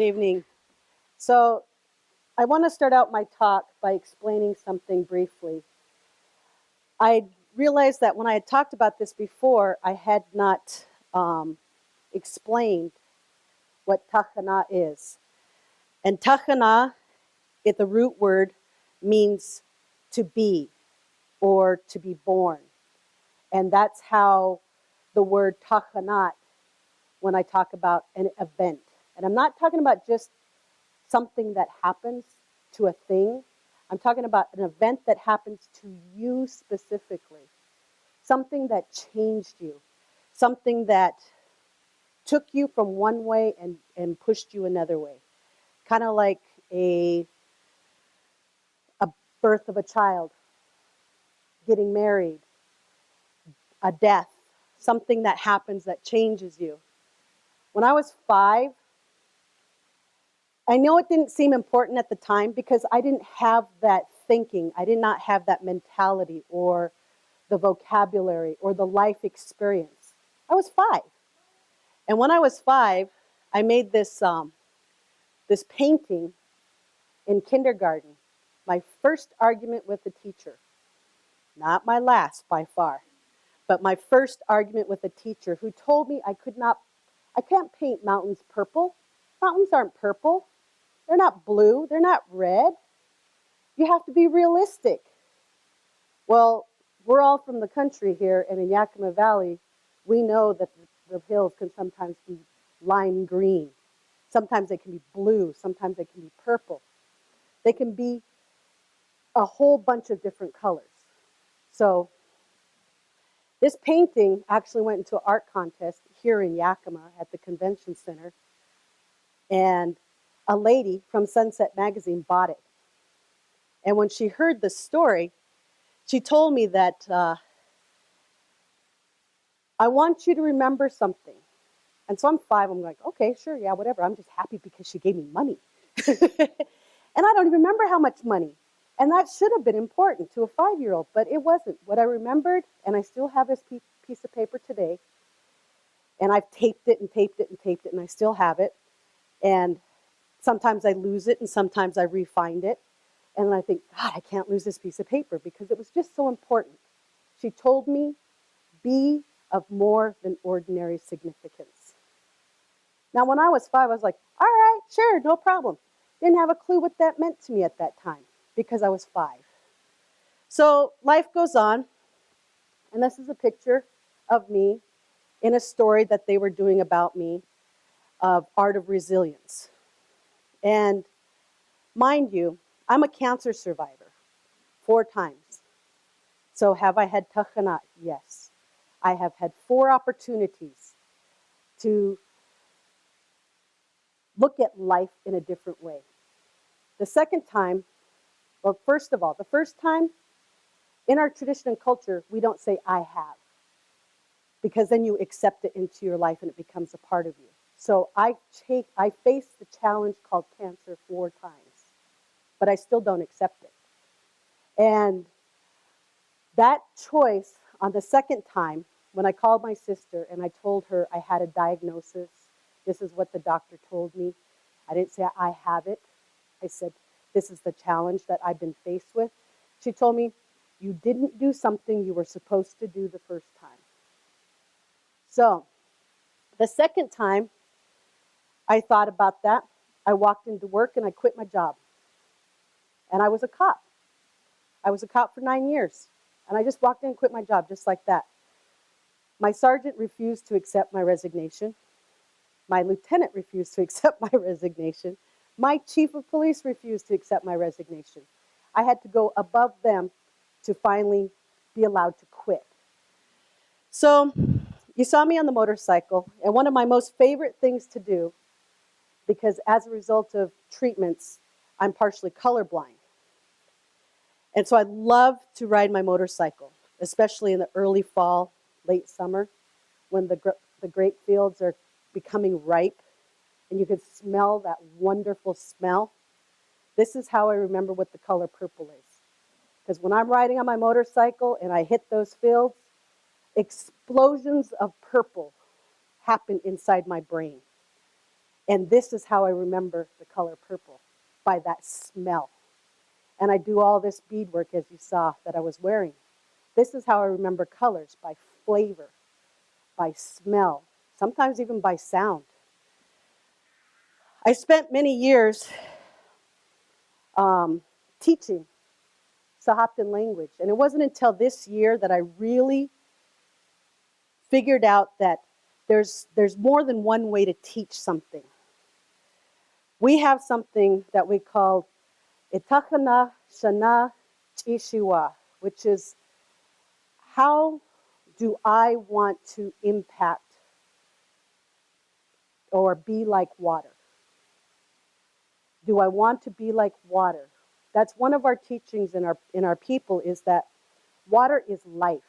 evening. So I want to start out my talk by explaining something briefly. I realized that when I had talked about this before, I had not explained what kathana is. And kathana, the root word, means to be or to be born. And that's how the word takhanat, when I talk about an event. And I'm not talking about just something that happens to a thing. I'm talking about an event that happens to you specifically. Something that changed you. Something that took you from one way and pushed you another way. Kind of like a birth of a child, getting married, a death, something that happens that changes you. When I was 5, I know it didn't seem important at the time because I didn't have that thinking. I did not have that mentality or the vocabulary or the life experience. I was 5. And when I was 5, I made this painting in kindergarten. My first argument with the teacher. Not my last by far, but my first argument with a teacher who told me I can't paint mountains purple. Mountains aren't purple. They're not blue. They're not red. You have to be realistic. Well, we're all from the country here, and in Yakima Valley, we know that the hills can sometimes be lime green. Sometimes they can be blue. Sometimes they can be purple. They can be a whole bunch of different colors. So this painting actually went into an art contest here in Yakima at the convention center. And a lady from Sunset Magazine bought it. And when she heard the story, she told me that, I want you to remember something. And so I'm 5, I'm like, okay, sure, yeah, whatever. I'm just happy because she gave me money. And I don't even remember how much money. And that should have been important to a 5-year-old, but it wasn't. What I remembered, and I still have this piece of paper today, and I've taped it and taped it and taped it, and I still have it. And sometimes I lose it, and sometimes I re-find it. And then I think, God, I can't lose this piece of paper because it was just so important. She told me, be of more than ordinary significance. Now, when I was 5, I was like, all right, sure, no problem. Didn't have a clue what that meant to me at that time because I was 5. So life goes on, and this is a picture of me in a story that they were doing about me of art of resilience. And mind you, I'm a cancer survivor 4 times. So have I had takhanat? Yes. I have had 4 opportunities to look at life in a different way. The second time, well, first of all, the first time, in our tradition and culture, we don't say, I have. Because then you accept it into your life and it becomes a part of you. So I faced the challenge called cancer 4 times. But I still don't accept it. And that choice on the second time, when I called my sister and I told her I had a diagnosis, this is what the doctor told me. I didn't say I have it. I said, this is the challenge that I've been faced with. She told me, you didn't do something you were supposed to do the first time. So the second time I thought about that, I walked into work and I quit my job. And I was a cop. I was a cop for 9 years. And I just walked in and quit my job just like that. My sergeant refused to accept my resignation. My lieutenant refused to accept my resignation. My chief of police refused to accept my resignation. I had to go above them to finally be allowed to quit. So you saw me on the motorcycle, and one of my most favorite things to do, because as a result of treatments, I'm partially colorblind. And so I love to ride my motorcycle, especially in the early fall, late summer, when the grape fields are becoming ripe, and you can smell that wonderful smell. This is how I remember what the color purple is. Because when I'm riding on my motorcycle and I hit those fields, explosions of purple happen inside my brain. And this is how I remember the color purple, by that smell. And I do all this beadwork, as you saw, that I was wearing. This is how I remember colors, by flavor, by smell, sometimes even by sound. I spent many years teaching Sahaptin language, and it wasn't until this year that I really figured out that there's more than one way to teach something. We have something that we call Itakana Shana Chishiwa, which is, how do I want to impact or be like water? Do I want to be like water? That's one of our teachings in our people, is that water is life.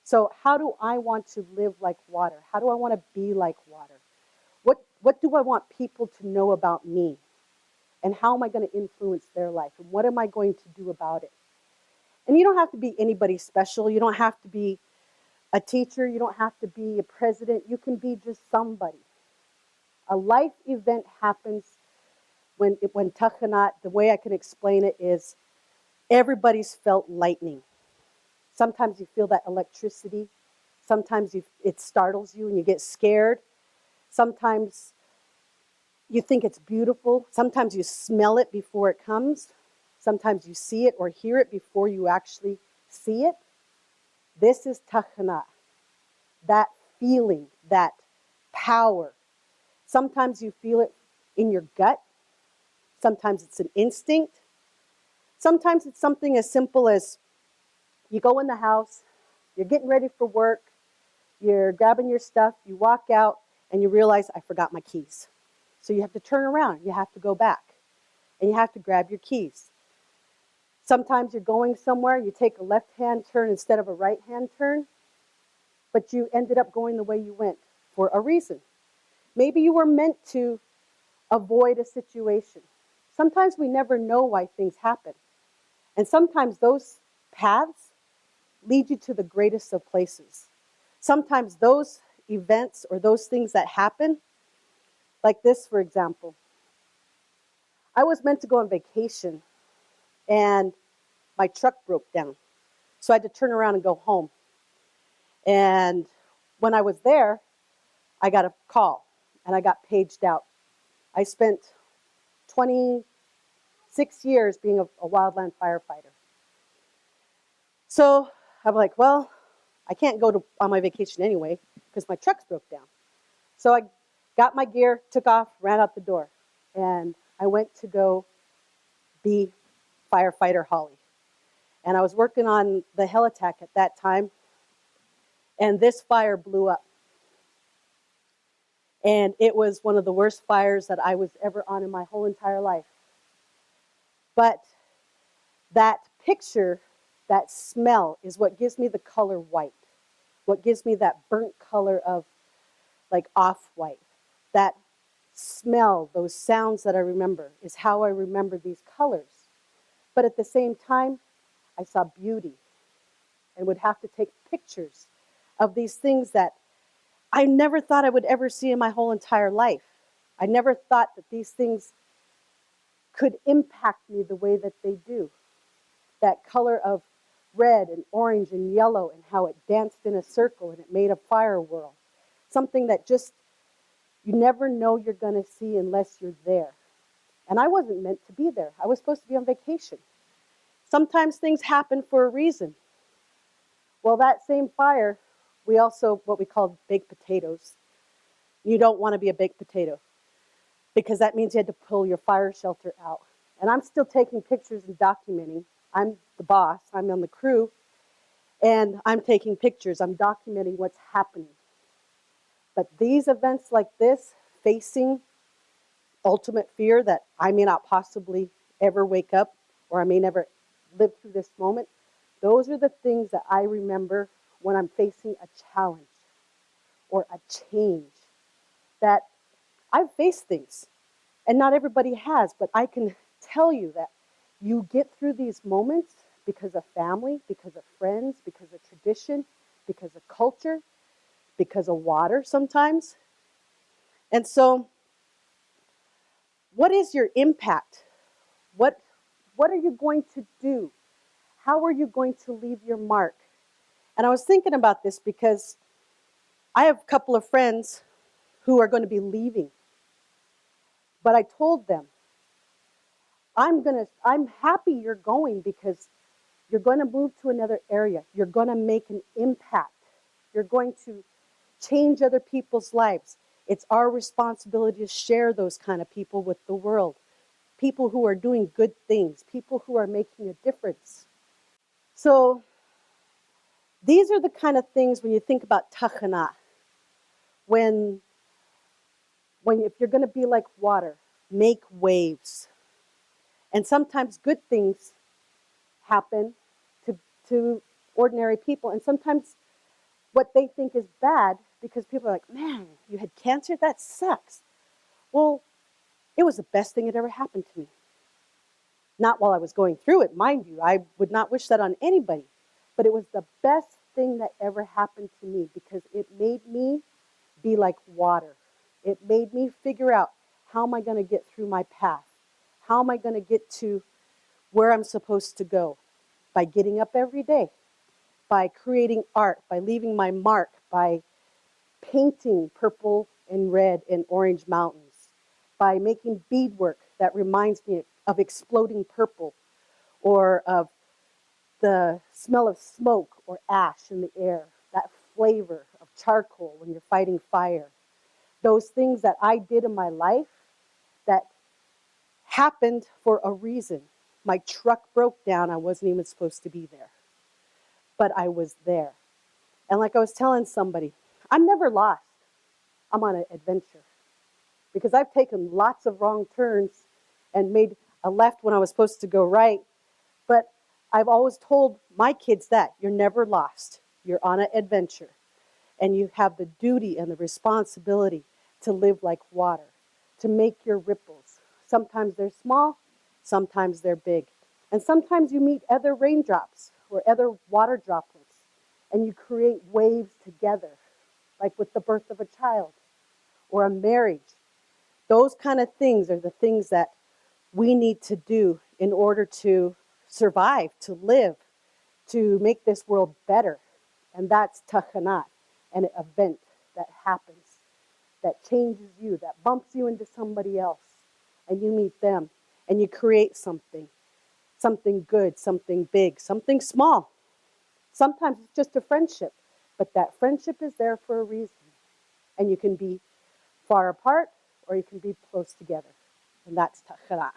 So how do I want to live like water? How do I want to be like water? What do I want people to know about me? And how am I going to influence their life? And what am I going to do about it? And you don't have to be anybody special. You don't have to be a teacher. You don't have to be a president. You can be just somebody. A life event happens when Takhanat, the way I can explain it is, everybody's felt lightning. Sometimes you feel that electricity. Sometimes it startles you and you get scared. Sometimes you think it's beautiful. Sometimes you smell it before it comes. Sometimes you see it or hear it before you actually see it. This is Takhanat. That feeling, that power. Sometimes you feel it in your gut. Sometimes it's an instinct. Sometimes it's something as simple as you go in the house, you're getting ready for work, you're grabbing your stuff, you walk out, and you realize, I forgot my keys. So you have to turn around, you have to go back, and you have to grab your keys. Sometimes you're going somewhere, you take a left-hand turn instead of a right-hand turn, but you ended up going the way you went for a reason. Maybe you were meant to avoid a situation. Sometimes we never know why things happen. And sometimes those paths lead you to the greatest of places. Sometimes those events or those things that happen, like this, for example. I was meant to go on vacation, and my truck broke down. So I had to turn around and go home. And when I was there, I got a call, and I got paged out. I spent 26 years being a wildland firefighter. So I'm like, well, I can't go on my vacation anyway because my truck's broke down. So I got my gear, took off, ran out the door, and I went to go be firefighter Holly. And I was working on the helitack at that time, and this fire blew up. And it was one of the worst fires that I was ever on in my whole entire life. But that picture, that smell, is what gives me the color white. What gives me that burnt color of like off-white. That smell, those sounds that I remember, is how I remember these colors. But at the same time, I saw beauty and would have to take pictures of these things that I never thought I would ever see in my whole entire life. I never thought that these things could impact me the way that they do. That color of red and orange and yellow, and how it danced in a circle and it made a fire whirl. Something that just, you never know you're going to see unless you're there. And I wasn't meant to be there. I was supposed to be on vacation. Sometimes things happen for a reason. Well, that same fire, we also, what we call baked potatoes. You don't want to be a baked potato because that means you had to pull your fire shelter out. And I'm still taking pictures and documenting. I'm the boss, I'm on the crew, and I'm taking pictures, I'm documenting what's happening. But these events like this, facing ultimate fear that I may not possibly ever wake up, or I may never live through this moment, those are the things that I remember when I'm facing a challenge or a change. That I've faced things, and not everybody has, but I can tell you that you get through these moments because of family, because of friends, because of tradition, because of culture, because of water sometimes. And so What is your impact? What are you going to do? How are you going to leave your mark? And I was thinking about this because I have a couple of friends who are going to be leaving. But I told them, I'm happy you're going because you're going to move to another area. You're going to make an impact. You're going to change other people's lives. It's our responsibility to share those kind of people with the world. People who are doing good things, people who are making a difference. So these are the kind of things when you think about kathana, when if you're going to be like water, make waves. And sometimes good things happen to ordinary people. And sometimes what they think is bad, because people are like, man, you had cancer? That sucks. Well, it was the best thing that ever happened to me. Not while I was going through it, mind you. I would not wish that on anybody. But it was the best thing that ever happened to me because it made me be like water. It made me figure out, how am I going to get through my path? How am I going to get to where I'm supposed to go? By getting up every day, by creating art, by leaving my mark, by painting purple and red and orange mountains, by making beadwork that reminds me of exploding purple or of the smell of smoke or ash in the air, that flavor of charcoal when you're fighting fire. Those things that I did in my life that happened for a reason. My truck broke down. I wasn't even supposed to be there. But I was there. And like I was telling somebody, I'm never lost. I'm on an adventure. Because I've taken lots of wrong turns and made a left when I was supposed to go right. But I've always told my kids that you're never lost. You're on an adventure. And you have the duty and the responsibility to live like water, to make your ripples. Sometimes they're small, sometimes they're big. And sometimes you meet other raindrops or other water droplets, and you create waves together, like with the birth of a child or a marriage. Those kind of things are the things that we need to do in order to survive, to live, to make this world better. And that's kathana, an event that happens, that changes you, that bumps you into somebody else, and you meet them, and you create something good, something big, something small. Sometimes it's just a friendship, but that friendship is there for a reason. And you can be far apart, or you can be close together. And that's kathana.